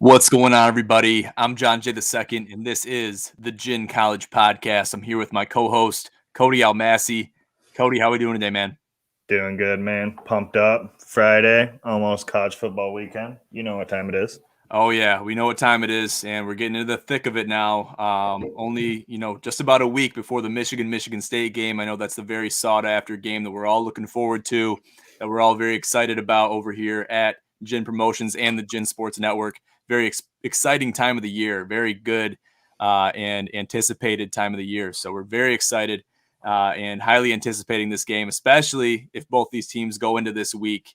What's going on, everybody? I'm John J. II, and this is the Gin College Podcast. I'm here with my co-host, Cody Almasi. Cody, how are we doing today, man? Doing good, man. Pumped up. Friday, almost college football weekend. You know what time it is. Oh, yeah, we know what time it is, and we're getting into the thick of it now. Only, just about a week before the Michigan State game. I know that's the very sought-after game that we're all looking forward to, that we're all very excited about over here at Gin Promotions and the Gin Sports Network. Very exciting time of the year, very good and anticipated time of the year. So we're very excited and highly anticipating this game, especially if both these teams go into this week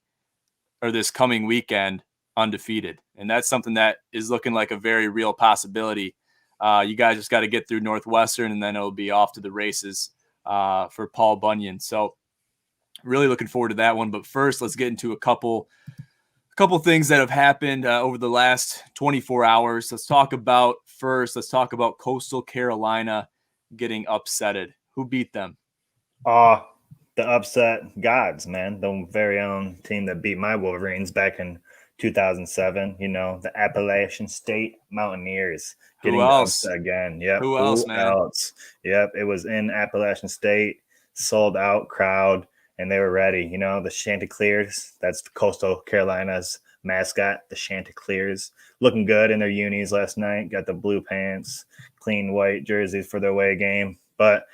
or this coming weekend undefeated. And that's something that is looking like a very real possibility. You guys just got to get through Northwestern, and then it'll be off to the races for Paul Bunyan. So really looking forward to that one. But first, let's get into a couple things that have happened over the last 24 hours. Let's talk about Coastal Carolina getting upsetted. Who beat them? The upset gods, man. The very own team that beat my Wolverines back in 2007. The Appalachian State Mountaineers getting Who else? upset again. Yep. Who else, man? Yep. It was in Appalachian State, sold out crowd, and they were ready. The Chanticleers, that's the Coastal Carolina's mascot, the Chanticleers, looking good in their unis last night. Got the blue pants, clean white jerseys for their away game. But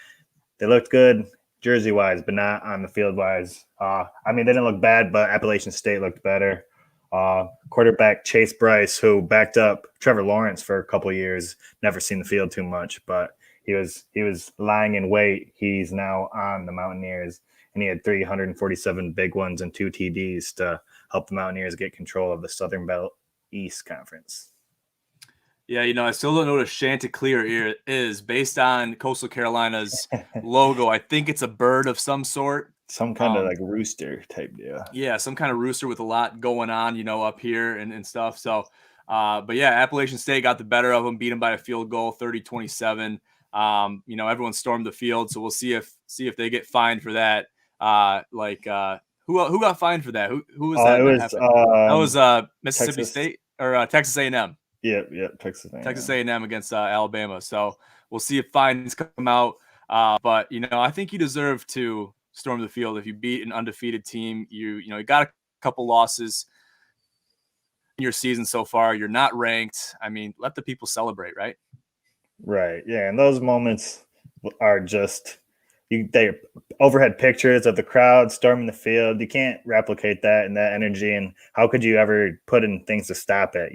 they looked good jersey-wise, but not on the field-wise. They didn't look bad, but Appalachian State looked better. Quarterback Chase Bryce, who backed up Trevor Lawrence for a couple of years, never seen the field too much, but he was lying in wait. He's now on the Mountaineers, and he had 347 big ones and 2 TDs to help the Mountaineers get control of the Southern Belt East Conference. Yeah, I still don't know what a Chanticleer is. Based on Coastal Carolina's logo, I think it's a bird of some sort. Some kind of like rooster type deal. Yeah, some kind of rooster with a lot going on, up here and stuff. So, but yeah, Appalachian State got the better of them, beat them by a field goal, 30-27. Everyone stormed the field, so we'll see if they get fined for that. Who got fined for that? Who was that? That was Mississippi State or Texas A&M. Yep, Texas A&M. Texas A&M against Alabama. So we'll see if fines come out. But I think you deserve to storm the field if you beat an undefeated team. You got a couple losses in your season so far. You're not ranked. Let the people celebrate, right? Right. Yeah, and those moments are just they overhead pictures of the crowd storming the field. You can't replicate that and that energy. And how could you ever put in things to stop it?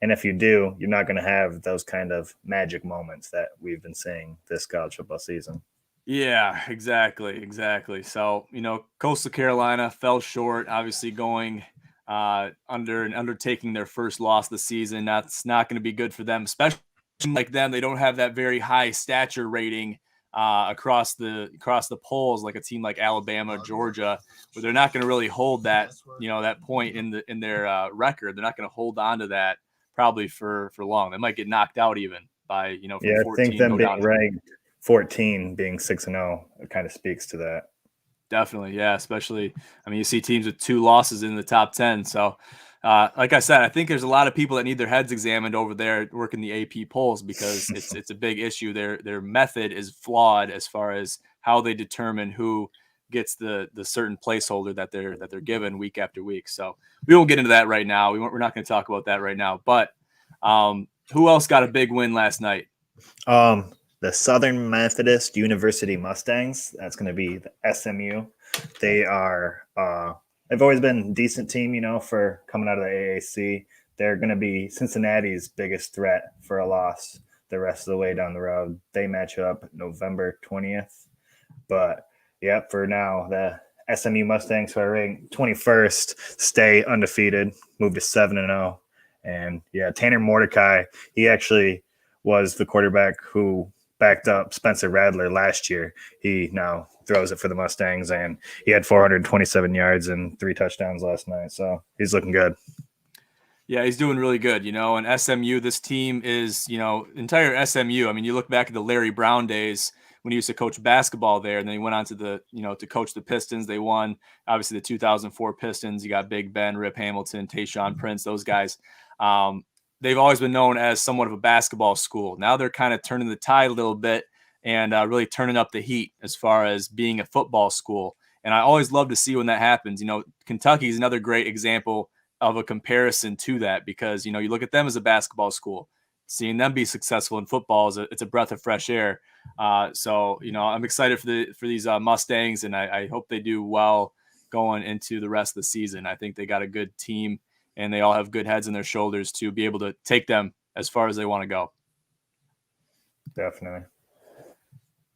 And if you do, you're not going to have those kind of magic moments that we've been seeing this college football season. Yeah, exactly. So, Coastal Carolina fell short, obviously going under and undertaking their first loss of the season. That's not going to be good for them, especially like them. They don't have that very high stature rating across the polls like a team like Alabama, Georgia, where they're not going to really hold that, that point in their record. They're not going to hold on to that probably for long. They might get knocked out even by, from 14. I think them being ranked 14, being 6-0, it kind of speaks to that. Definitely, yeah. Especially, you see teams with 2 losses in the top 10. So, like I said, I think there's a lot of people that need their heads examined over there working the AP polls because it's a big issue. Their method is flawed as far as how they determine who gets the certain placeholder that they're given week after week. So we won't get into that right now. We're not going to talk about that right now. But who else got a big win last night? The Southern Methodist University Mustangs. That's going to be the SMU. They are they've always been a decent team, for coming out of the AAC. They're going to be Cincinnati's biggest threat for a loss the rest of the way down the road. They match up November 20th. But yeah, for now, the SMU Mustangs, who are ranked 21st, stay undefeated, move to 7-0. And yeah, Tanner Mordecai, he actually was the quarterback who backed up Spencer Rattler last year. He now throws it for the Mustangs, and he had 427 yards and 3 touchdowns last night. So he's looking good. Yeah, he's doing really good, and SMU, this team is, entire SMU. You look back at the Larry Brown days when he used to coach basketball there, and then he went on to to coach the Pistons. They won, obviously, the 2004 Pistons. You got Big Ben, Rip Hamilton, Tayshaun Prince, those guys. They've always been known as somewhat of a basketball school. Now they're kind of turning the tide a little bit and really turning up the heat as far as being a football school. And I always love to see when that happens. Kentucky is another great example of a comparison to that because, you look at them as a basketball school. Seeing them be successful in football it's a breath of fresh air. So I'm excited for these Mustangs, and I hope they do well going into the rest of the season. I think they got a good team, and they all have good heads on their shoulders to be able to take them as far as they want to go. Definitely.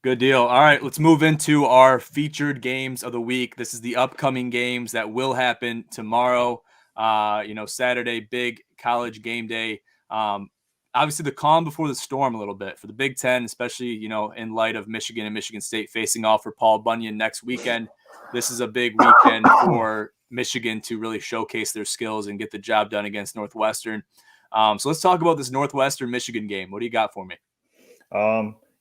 Good deal. All right, let's move into our featured games of the week. This is the upcoming games that will happen tomorrow. Saturday, big college game day. Obviously, the calm before the storm a little bit for the Big Ten, especially, in light of Michigan and Michigan State facing off for Paul Bunyan next weekend. This is a big weekend for Michigan to really showcase their skills and get the job done against Northwestern. So let's talk about this Northwestern-Michigan game. What do you got for me?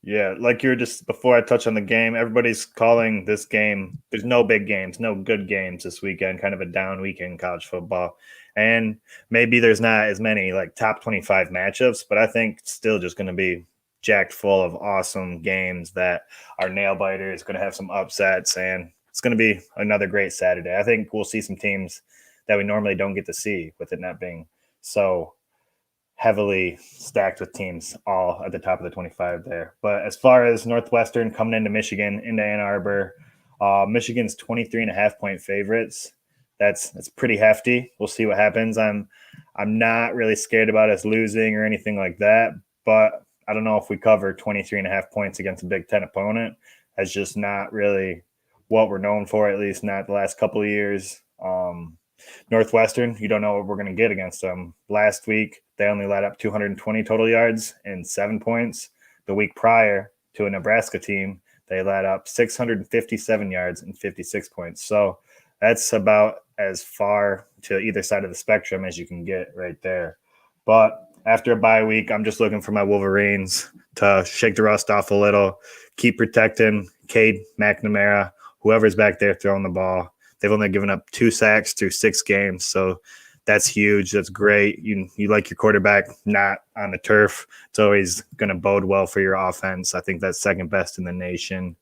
Yeah, like you're just before I touch on the game, everybody's calling this game. There's no big games, no good games this weekend, kind of a down weekend in college football. And maybe there's not as many like top 25 matchups, but I think it's still just going to be jacked full of awesome games that are nail biters, going to have some upsets, and it's going to be another great Saturday. I think we'll see some teams that we normally don't get to see with it not being so heavily stacked with teams all at the top of the 25 there. But as far as Northwestern coming into Michigan, into Ann Arbor, Michigan's 23.5-point favorites. That's pretty hefty. We'll see what happens. I'm not really scared about us losing or anything like that, but I don't know if we cover 23.5 points against a Big Ten opponent. That's just not really what we're known for, at least not the last couple of years. Northwestern, you don't know what we're going to get against them. Last week, they only let up 220 total yards and 7 points. The week prior to a Nebraska team, they let up 657 yards and 56 points. So that's about as far to either side of the spectrum as you can get right there. But after a bye week, I'm just looking for my Wolverines to shake the rust off a little, keep protecting Cade McNamara, whoever's back there throwing the ball. They've only given up 2 sacks through 6 games, so that's huge. That's great. You like your quarterback not on the turf. It's always going to bode well for your offense. I think that's second best in the nation.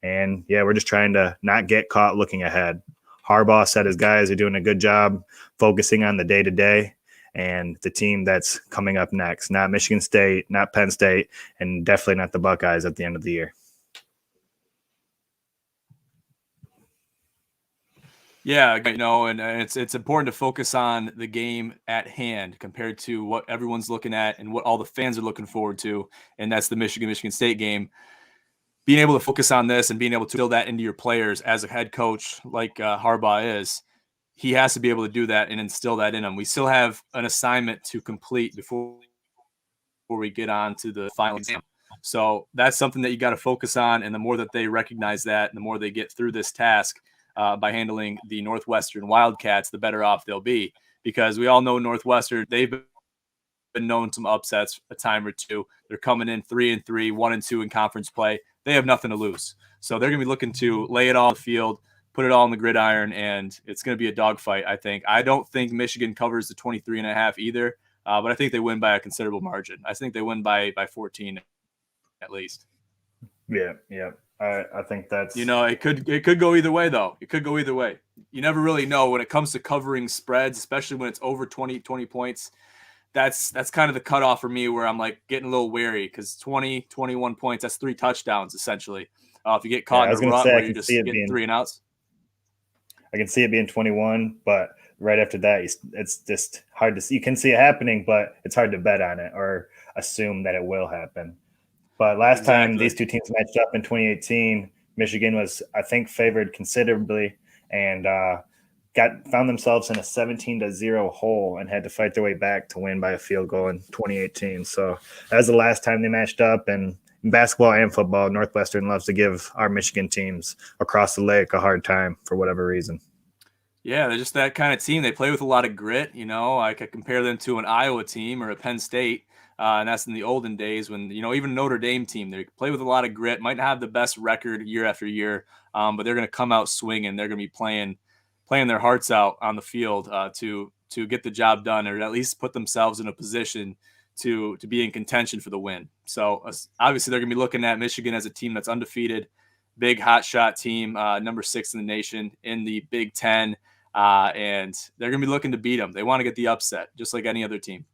And, yeah, we're just trying to not get caught looking ahead. Harbaugh said his guys are doing a good job focusing on the day-to-day and the team that's coming up next. Not Michigan State, not Penn State, and definitely not the Buckeyes at the end of the year. Yeah, and it's important to focus on the game at hand compared to what everyone's looking at and what all the fans are looking forward to, and that's the Michigan State game. Being able to focus on this and being able to build that into your players as a head coach like Harbaugh is, he has to be able to do that and instill that in them. We still have an assignment to complete before we get on to the final exam. So that's something that you got to focus on, and the more that they recognize that, and the more they get through this task, by handling the Northwestern Wildcats, the better off they'll be. Because we all know Northwestern, they've been known some upsets a time or two. They're coming in 3-3, 1-2 in conference play. They have nothing to lose. So they're going to be looking to lay it all on the field, put it all on the gridiron, and it's going to be a dogfight, I think. I don't think Michigan covers the 23.5 either, but I think they win by a considerable margin. I think they win by 14 at least. Yeah. I think that's it could go either way though. It could go either way. You never really know when it comes to covering spreads, especially when it's over 20 points. That's kind of the cutoff for me where I'm like getting a little wary because 20, 21 points, that's 3 touchdowns essentially. If you get caught in a rut where you're just getting 3 and outs. I can see it being 21, but right after that, it's just hard to see. You can see it happening, but it's hard to bet on it or assume that it will happen. But last time these two teams matched up in 2018, Michigan was, I think, favored considerably and found themselves in a 17-0 hole and had to fight their way back to win by a field goal in 2018. So that was the last time they matched up. And in basketball and football, Northwestern loves to give our Michigan teams across the lake a hard time for whatever reason. Yeah, they're just that kind of team. They play with a lot of grit. I could compare them to an Iowa team or a Penn State. And that's in the olden days when, even Notre Dame team, they play with a lot of grit, might not have the best record year after year, but they're going to come out swinging. They're going to be playing playing their hearts out on the field to get the job done, or at least put themselves in a position to be in contention for the win. So obviously they're going to be looking at Michigan as a team that's undefeated, big hot shot team, number 6 in the nation in the Big Ten, and they're going to be looking to beat them. They want to get the upset, just like any other team.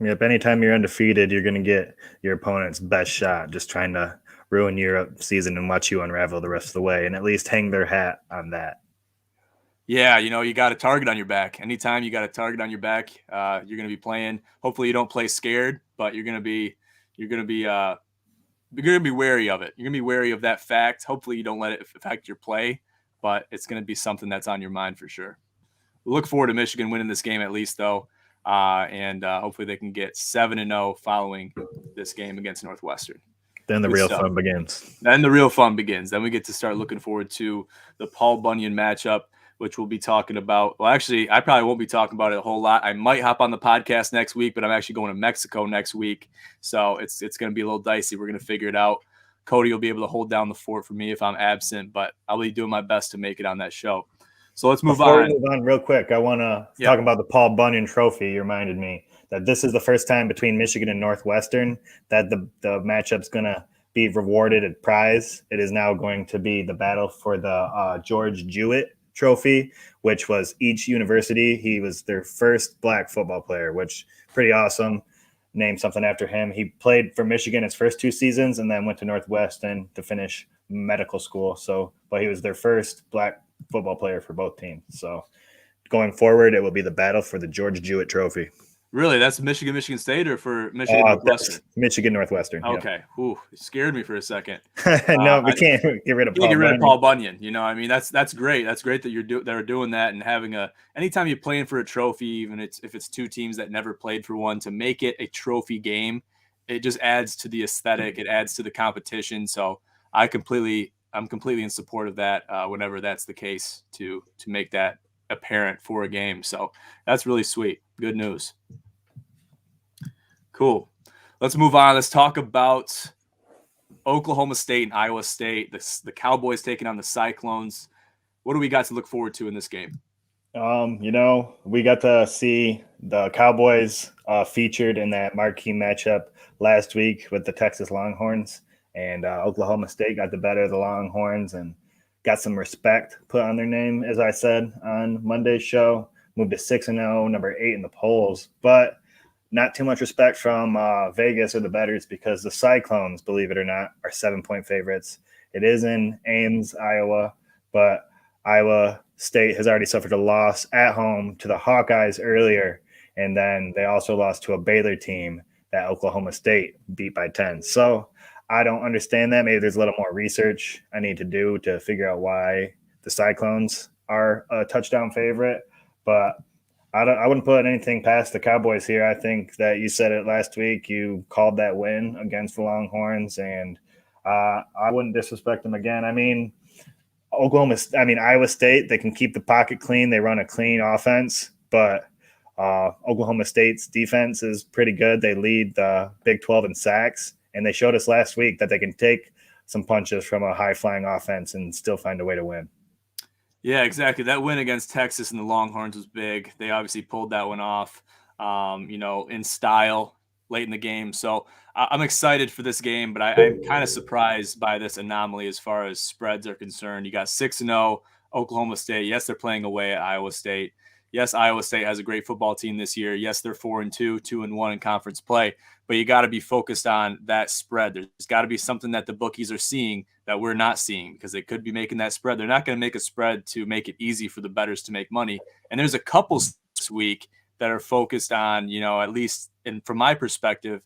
Yep. Anytime you're undefeated, you're going to get your opponent's best shot, just trying to ruin your season and watch you unravel the rest of the way, and at least hang their hat on that. Yeah, you got a target on your back. Anytime you got a target on your back, you're going to be playing. Hopefully, you don't play scared, but you're going to be wary of it. You're going to be wary of that fact. Hopefully, you don't let it affect your play, but it's going to be something that's on your mind for sure. We look forward to Michigan winning this game at least, though, and hopefully they can get 7-0 following this game against Northwestern. Then the real fun begins. Then the real fun begins. Then we get to start looking forward to the Paul Bunyan matchup, which we'll be talking about. Well, actually, I probably won't be talking about it a whole lot. I might hop on the podcast next week, but I'm actually going to Mexico next week. So it's going to be a little dicey. We're going to figure it out. Cody will be able to hold down the fort for me if I'm absent, but I'll be doing my best to make it on that show. So let's move on. Before we move on real quick, I want to talk about the Paul Bunyan Trophy. You reminded me that this is the first time between Michigan and Northwestern that the matchup's going to be rewarded at prize. It is now going to be the battle for the George Jewett Trophy, which was each university. He was their first black football player, which pretty awesome. Named something after him. He played for Michigan his first 2 seasons and then went to Northwestern to finish medical school. But he was their first black football player for both teams. So going forward, it will be the battle for the George Jewett Trophy. Really? That's Michigan State or for Michigan Northwestern? Michigan Northwestern. Okay. Yep. Ooh, it scared me for a second. No, we can't get rid of Paul Bunyan. I mean, that's great. That's great that they're doing that and having anytime you're playing for a trophy, even if it's 2 teams that never played for one, to make it a trophy game, it just adds to the aesthetic. It adds to the competition. So I'm completely in support of that. Whenever that's the case, to make that apparent for a game. So that's really sweet. Good news. Cool. Let's move on. Let's talk about Oklahoma State and Iowa State. The Cowboys taking on the Cyclones. What do we got to look forward to in this game? We got to see the Cowboys featured in that marquee matchup last week with the Texas Longhorns, and Oklahoma State got the better of the Longhorns and got some respect put on their name, as I said on Monday's show. Moved to 6-0, number 8 in the polls, but not too much respect from Vegas or the bettors, because the Cyclones, believe it or not, are 7-point favorites. It is in Ames, Iowa, but Iowa State has already suffered a loss at home to the Hawkeyes earlier, and then they also lost to a Baylor team that Oklahoma State beat by 10. So I don't understand that. Maybe there's a little more research I need to do to figure out why the Cyclones are a touchdown favorite, but I wouldn't put anything past the Cowboys here. I think that you said it last week. You called that win against the Longhorns, and I wouldn't disrespect them again. I mean, Iowa State, they can keep the pocket clean. They run a clean offense, but Oklahoma State's defense is pretty good. They lead the Big 12 in sacks, and they showed us last week that they can take some punches from a high-flying offense and still find a way to win. Yeah, exactly. That win against Texas and the Longhorns was big. They obviously pulled that one off, in style late in the game. So I'm excited for this game, but I'm kind of surprised by this anomaly as far as spreads are concerned. You got 6-0 Oklahoma State. Yes, they're playing away at Iowa State. Yes, Iowa State has a great football team this year. Yes, they're 4-2, 2-1 in conference play, but you got to be focused on that spread. There's got to be something that the bookies are seeing that we're not seeing, because they could be making that spread. They're not going to make a spread to make it easy for the bettors to make money. And there's a couple this week that are focused on, at least, and from my perspective,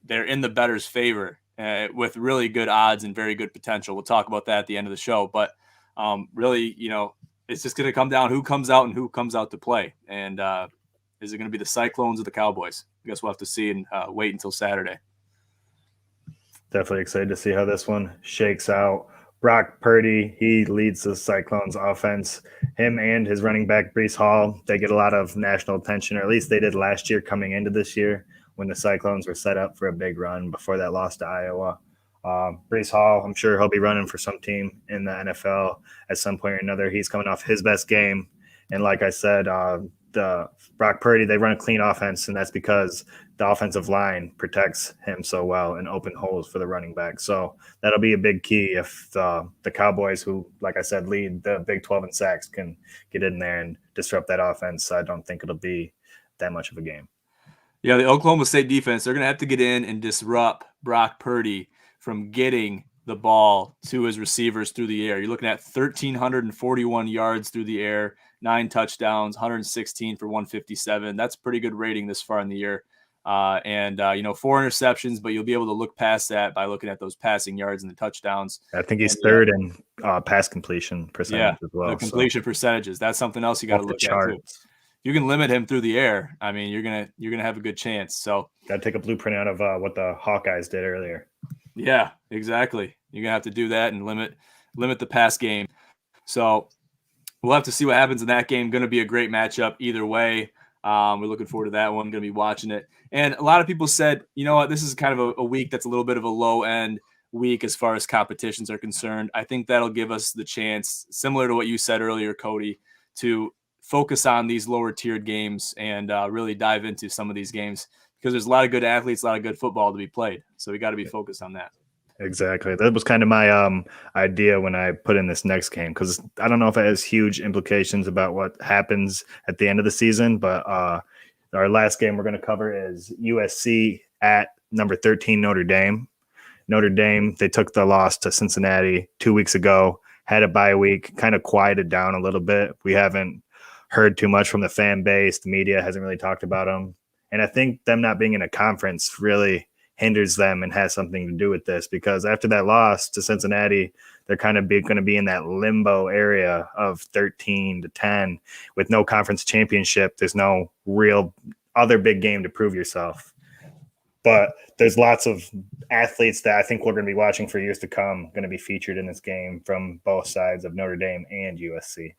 they're in the bettors' favor with really good odds and very good potential. We'll talk about that at the end of the show. But really, it's just going to come down who comes out and who comes out to play. And is it going to be the Cyclones or the Cowboys? I guess we'll have to see and wait until Saturday. Definitely excited to see how this one shakes out. Brock Purdy, he leads the Cyclones offense. Him and his running back, Breece Hall, they get a lot of national attention, or at least they did last year coming into this year when the Cyclones were set up for a big run before that loss to Iowa. Breece Hall, I'm sure he'll be running for some team in the NFL at some point or another. He's coming off his best game And like I said, the Brock Purdy, they run a clean offense, and that's because the offensive line protects him so well and open holes for the running back. So that'll be a big key if the Cowboys, who, like I said, lead the Big 12 in sacks, can get in there and disrupt that offense. I don't think it'll be that much of a game. Yeah, the Oklahoma State defense, they're going to have to get in and disrupt Brock Purdy from getting the ball to his receivers through the air. You're looking at 1,341 yards through the air, 9 touchdowns, 116 for 157. That's pretty good rating this far in the year. And 4 interceptions, but you'll be able to look past that by looking at those passing yards and the touchdowns. I think he's third in pass completion percentage as well. The completion percentages. That's something else you got to look at too. You can limit him through the air. I mean, you're gonna have a good chance. So got to take a blueprint out of what the Hawkeyes did earlier. Yeah, exactly. You're gonna have to do that and limit the pass game. So we'll have to see what happens in that game. Going to be a great matchup either way. We're looking forward to that one. Going to be watching it. And a lot of people said, you know what, this is kind of a week that's a little bit of a low end week as far as competitions are concerned. I think that'll give us the chance, similar to what you said earlier, Cody, to focus on these lower tiered games and really dive into some of these games because there's a lot of good athletes, a lot of good football to be played. So we got to be focused on that. Exactly. That was kind of my idea when I put in this next game, because I don't know if it has huge implications about what happens at the end of the season, but our last game we're going to cover is USC at number 13 Notre Dame. Notre Dame, they took the loss to Cincinnati 2 weeks ago, had a bye week, kind of quieted down a little bit. We haven't heard too much from the fan base. The media hasn't really talked about them. And I think them not being in a conference really hinders them and has something to do with this, because after that loss to Cincinnati, they're kind of going to be in that limbo area of 13 to 10 with no conference championship. There's no real other big game to prove yourself. But there's lots of athletes that I think we're going to be watching for years to come, going to be featured in this game from both sides of Notre Dame and USC.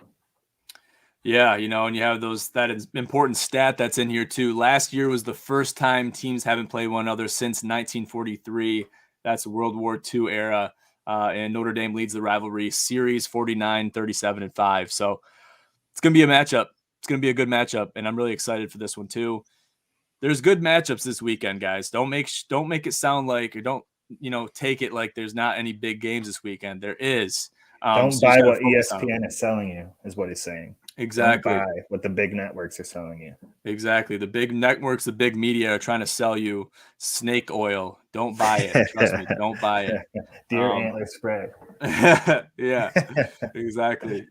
Yeah, and you have that is important stat that's in here too. Last year was the first time teams haven't played one another since 1943. That's World War II era. And Notre Dame leads the rivalry series 49, 37, and 5. So it's going to be a matchup. It's going to be a good matchup. And I'm really excited for this one too. There's good matchups this weekend, guys. Don't make it sound like, or don't, take it like there's not any big games this weekend. There is. Don't buy what ESPN is selling you, is what he's saying. Exactly. Don't buy what the big networks are selling you. Exactly. The big networks, the big media are trying to sell you snake oil. Don't buy it. Trust me. Don't buy it. Deer antler spray. Yeah, exactly.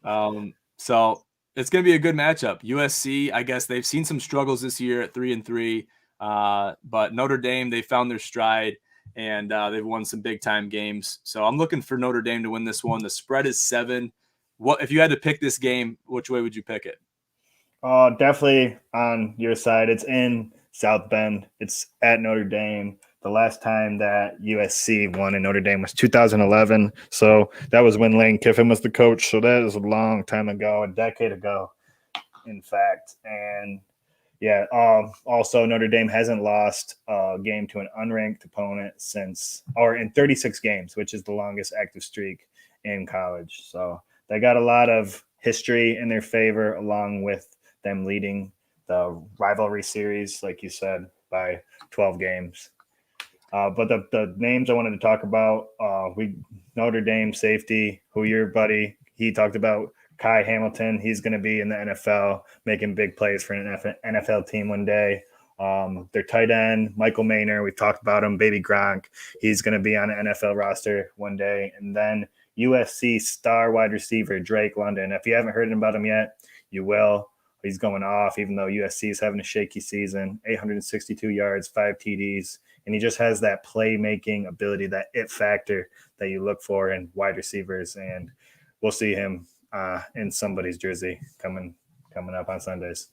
So it's going to be a good matchup. USC, I guess they've seen some struggles this year at 3-3, but Notre Dame, they found their stride and they've won some big time games. So I'm looking for Notre Dame to win this one. The spread is 7. What if you had to pick this game? Which way would you pick it? Definitely on your side. It's in South Bend. It's at Notre Dame. The last time that USC won in Notre Dame was 2011. So that was when Lane Kiffin was the coach. So that is a long time ago, a decade ago, in fact. And yeah, also Notre Dame hasn't lost a game to an unranked opponent in 36 games, which is the longest active streak in college. So they got a lot of history in their favor, along with them leading the rivalry series, like you said, by 12 games. But the names I wanted to talk about, Notre Dame safety, who your buddy, he talked about Kai Hamilton. He's going to be in the NFL, making big plays for an NFL team one day. Their tight end, Michael Maynor, we've talked about him, baby Gronk. He's going to be on an NFL roster one day. And then USC star wide receiver Drake London. If you haven't heard about him yet, you will. He's going off, even though USC is having a shaky season. 862 yards, 5 TDs, and he just has that playmaking ability, that it factor that you look for in wide receivers. And we'll see him in somebody's jersey coming up on Sundays.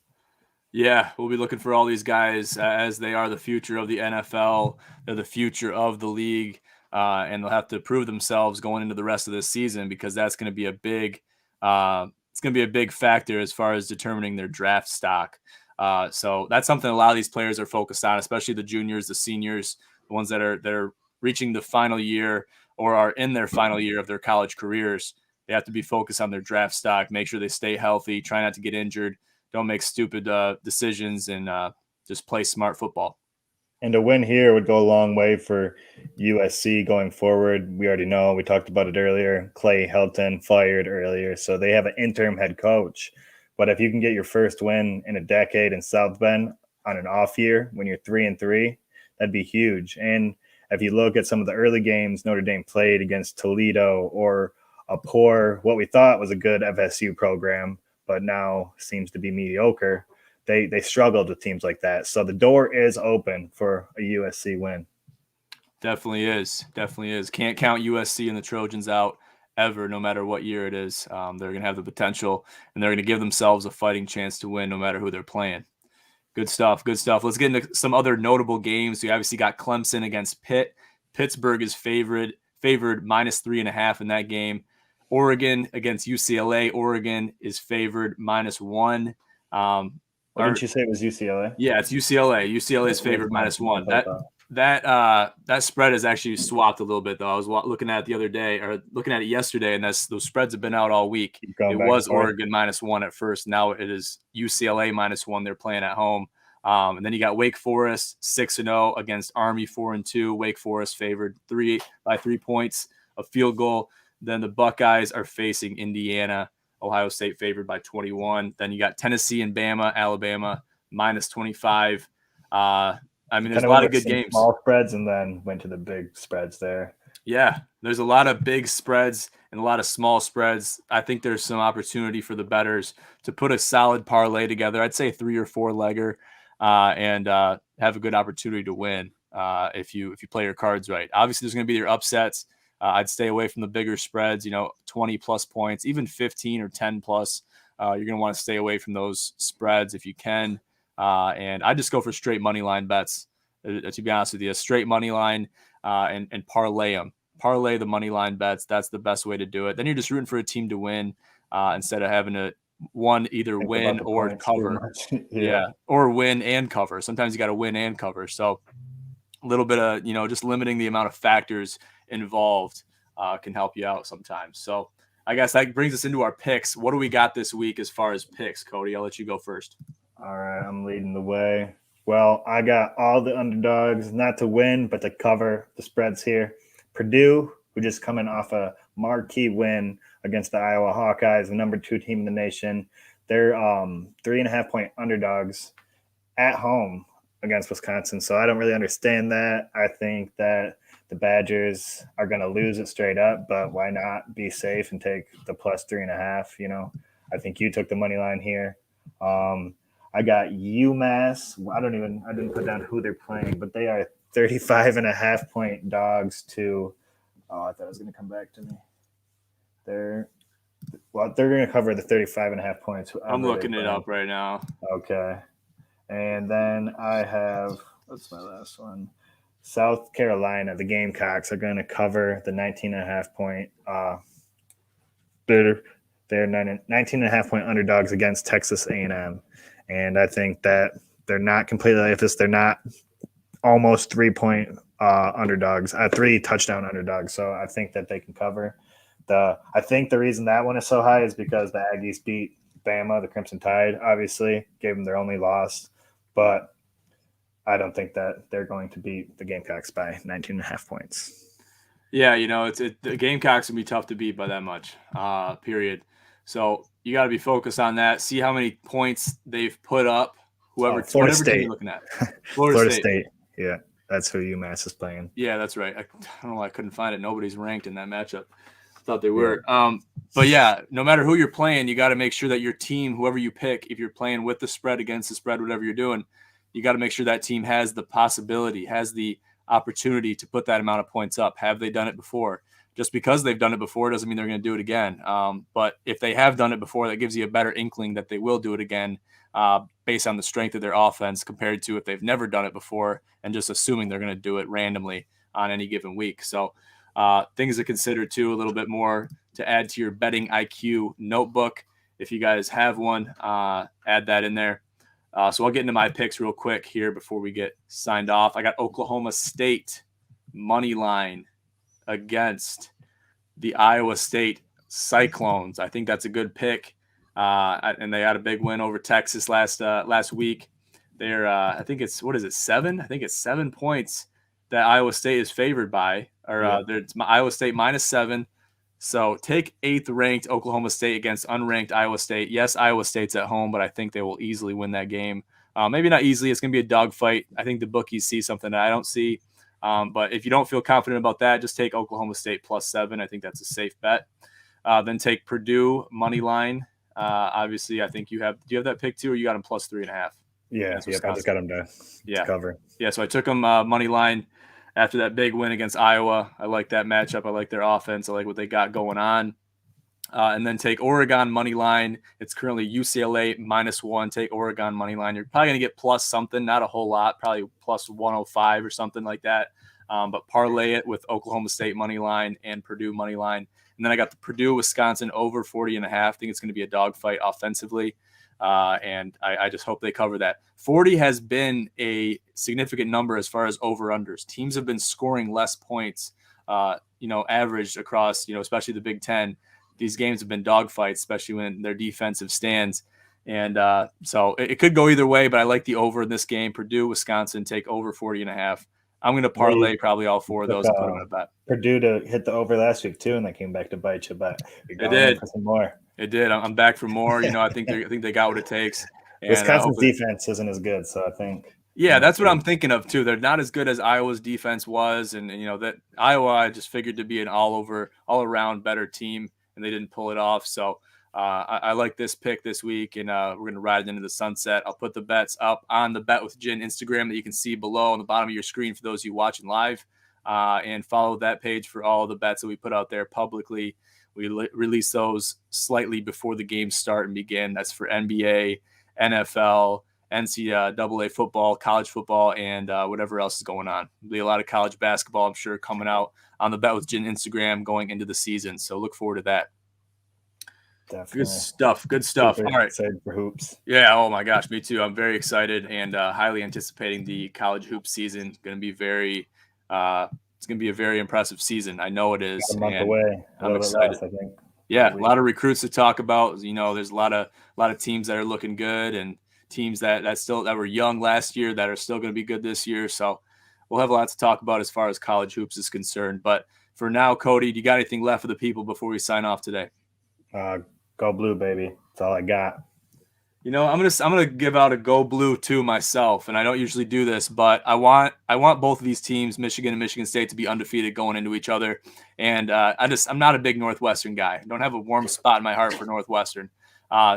Yeah, we'll be looking for all these guys as they are the future of the NFL. They're the future of the league. And they'll have to prove themselves going into the rest of this season, because that's going to be a big factor as far as determining their draft stock. So that's something a lot of these players are focused on, especially the juniors, the seniors, the ones that are reaching the final year or are in their final year of their college careers. They have to be focused on their draft stock, make sure they stay healthy, try not to get injured, don't make stupid decisions, and just play smart football. And a win here would go a long way for USC going forward. We already know, we talked about it earlier. Clay Helton fired earlier, so they have an interim head coach. But if you can get your first win in a decade in South Bend on an off year when you're 3-3, that'd be huge. And if you look at some of the early games Notre Dame played against Toledo or a poor, what we thought was a good FSU program, but now seems to be mediocre, they struggled with teams like that. So the door is open for a USC win. Definitely is. Definitely is. Can't count USC and the Trojans out ever, no matter what year it is. They're going to have the potential, and they're going to give themselves a fighting chance to win no matter who they're playing. Good stuff. Good stuff. Let's get into some other notable games. We obviously got Clemson against Pitt. Pittsburgh is favored -3.5 in that game. Oregon against UCLA. Oregon is favored -1. Didn't you say it was UCLA? Yeah, it's UCLA. UCLA is favored -1. That spread has actually swapped a little bit, though. I was looking at it the other day, or looking at it yesterday, and those spreads have been out all week. It was Oregon -1 at first. Now it is UCLA -1. They're playing at home. And then you got Wake Forest 6-0 against Army 4-2. Wake Forest favored by 3 points, a field goal. Then the Buckeyes are facing Indiana. Ohio State favored by 21. Then you got Tennessee and Bama, Alabama -25. I mean, there's a lot of good games. Small spreads and then went to the big spreads there. Yeah, there's a lot of big spreads and a lot of small spreads. I think there's some opportunity for the bettors to put a solid parlay together. I'd say 3 or 4 legger and have a good opportunity to win if you play your cards right. Obviously, there's going to be your upsets. I'd stay away from the bigger spreads, 20 plus points, even 15 or 10 plus. You're going to want to stay away from those spreads if you can. And I just go for straight money line bets, to be honest with you. Straight money line and parlay them. Parlay the money line bets. That's the best way to do it. Then you're just rooting for a team to win instead of having to either win or cover. Yeah, or win and cover. Sometimes you got to win and cover. So a little bit of, just limiting the amount of factors involved can help you out sometimes. So I guess that brings us into our picks. What do we got this week as far as picks, Cody? I'll let you go first. All right, I'm leading the way. Well, I got all the underdogs, not to win, but to cover the spreads here. Purdue, who just coming off a marquee win against the Iowa Hawkeyes, the number 2 team in the nation. They're 3.5-point underdogs at home against Wisconsin. So I don't really understand that. I think that the Badgers are going to lose it straight up, but why not be safe and take the plus 3.5? I think you took the money line here. I got UMass. I didn't put down who they're playing, but they are 35.5-point dogs to, I thought it was going to come back to me. They're going to cover the 35.5 points. I'm looking it up right now. Okay. And then I have, what's my last one? South Carolina, the Gamecocks are going to cover the 19.5-point. They're 19.5-point underdogs against Texas A&M. And I think that they're not completely like this. They're not almost 3-point underdogs, 3 touchdown underdogs. So I think that they can cover. I think the reason that one is so high is because the Aggies beat Bama, the Crimson Tide, obviously, gave them their only loss. But I don't think that they're going to beat the Gamecocks by 19.5 points. Yeah, the Gamecocks can be tough to beat by that much, period. So you got to be focused on that. See how many points they've put up. Florida State. Team you're looking at. Florida State. Yeah, that's who UMass is playing. Yeah, that's right. I don't know why I couldn't find it. Nobody's ranked in that matchup. Thought they were. Yeah. But yeah, no matter who you're playing, you got to make sure that your team, whoever you pick, if you're playing with the spread, against the spread, whatever you're doing, you got to make sure that team has the possibility, has the opportunity to put that amount of points up. Have they done it before? Just because they've done it before doesn't mean they're going to do it again. But if they have done it before, that gives you a better inkling that they will do it again based on the strength of their offense compared to if they've never done it before and just assuming they're going to do it randomly on any given week. So things to consider too, a little bit more to add to your betting IQ notebook. If you guys have one, add that in there. So I'll get into my picks real quick here before we get signed off. I got Oklahoma State money line against the Iowa State Cyclones. I think that's a good pick. And they had a big win over Texas last week. They're I think it's, what is it, 7? I think it's 7 points that Iowa State is favored by, or it's Iowa State -7. So take 8th ranked Oklahoma State against unranked Iowa State. Yes, Iowa State's at home, but I think they will easily win that game. Maybe not easily. It's going to be a dogfight. I think the bookies see something that I don't see. But if you don't feel confident about that, just take Oklahoma State +7. I think that's a safe bet. Then take Purdue money line. Obviously, I think do you have that pick too, or you got them +3.5? Yeah, I just got them to cover. Yeah, so I took them money line after that big win against Iowa. I like that matchup. I like their offense. I like what they got going on. And then take Oregon money line. It's currently UCLA -1. Take Oregon money line. You're probably going to get plus something, not a whole lot, probably +105 or something like that. But parlay it with Oklahoma State money line and Purdue money line. And then I got the Purdue Wisconsin over 40.5. I think it's going to be a dogfight offensively. And I just hope they cover that. 40 has been a significant number as far as over-unders. Teams have been scoring less points, averaged across, especially the Big Ten. These games have been dogfights, especially when their defensive stands. And so it could go either way, but I like the over in this game. Purdue, Wisconsin, take over 40.5. I'm going to parlay probably all 4 of those and put them in a bet. Purdue to hit the over last week too, and they came back to bite you, but it did. For some more. It did. I'm back for more. I think they got what it takes. And Wisconsin's defense isn't as good, so I think. Yeah, that's what I'm thinking of too. They're not as good as Iowa's defense was, and that Iowa I just figured to be an all around better team, and they didn't pull it off. So I like this pick this week, and we're going to ride it into the sunset. I'll put the bets up on the Bet with Gin Instagram that you can see below on the bottom of your screen for those of you watching live, and follow that page for all the bets that we put out there publicly. We release those slightly before the games start and begin. That's for NBA, NFL, NCAA football, college football, and whatever else is going on. There'll be a lot of college basketball, I'm sure, coming out on the Bet with Gin Instagram going into the season. So look forward to that. Definitely. Good stuff. Super all right. Excited for hoops. Yeah. Oh my gosh, me too. I'm very excited and highly anticipating the college hoop season. It's going to be it's going to be a very impressive season. I know it is. A month away. I'm excited. Less, I think. Yeah, a lot of recruits to talk about. There's a lot of teams that are looking good, and teams that were young last year that are still going to be good this year. So we'll have a lot to talk about as far as college hoops is concerned. But for now, Cody, do you got anything left for the people before we sign off today? Go blue, baby. That's all I got. I'm gonna give out a go blue too myself, and I don't usually do this, but I want both of these teams, Michigan and Michigan State, to be undefeated going into each other. And I'm not a big Northwestern guy. I don't have a warm spot in my heart for Northwestern.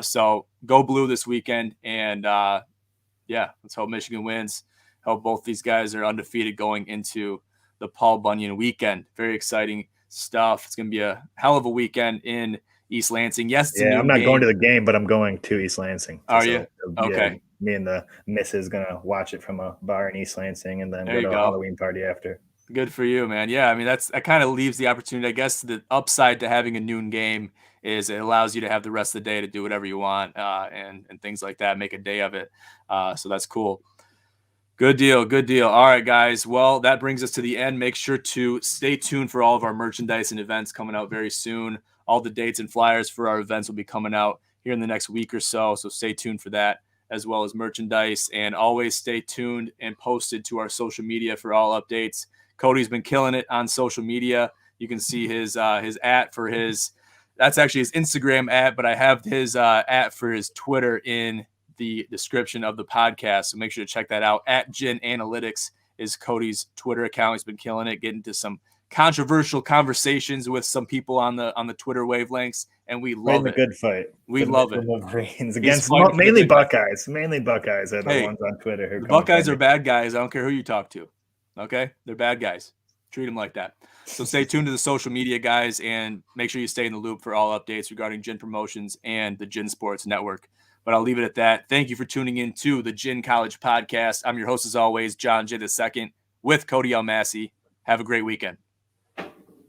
So go blue this weekend, and let's hope Michigan wins. Hope both these guys are undefeated going into the Paul Bunyan weekend. Very exciting stuff. It's gonna be a hell of a weekend in East Lansing. Yes, I'm not going to the game, but I'm going to East Lansing. Are you? Okay. Me and the missus gonna watch it from a bar in East Lansing, and then go to a Halloween party after. Good for you, man. Yeah, I mean that kind of leaves the opportunity. I guess the upside to having a noon game is it allows you to have the rest of the day to do whatever you want and things like that. Make a day of it. So that's cool. Good deal. All right, guys. Well, that brings us to the end. Make sure to stay tuned for all of our merchandise and events coming out very soon. All the dates and flyers for our events will be coming out here in the next week or so. So stay tuned for that, as well as merchandise. And always stay tuned and posted to our social media for all updates. Cody's been killing it on social media. You can see his @ for that's actually his Instagram @, but I have his @ for his Twitter in the description of the podcast. So make sure to check that out. @Gin Analytics is Cody's Twitter account. He's been killing it, getting to some controversial conversations with some people on the Twitter wavelengths, and we love it. Good fight. We love it. Wolverines against mainly Buckeyes. Mainly Buckeyes are the ones on Twitter who. The Buckeyes are bad guys. I don't care who you talk to. Okay, they're bad guys. Treat them like that. So stay tuned to the social media, guys, and make sure you stay in the loop for all updates regarding Gin Promotions and the Gin Sports Network. But I'll leave it at that. Thank you for tuning in to the Gin College Podcast. I'm your host, as always, John J. II, with Cody Almasi. Have a great weekend.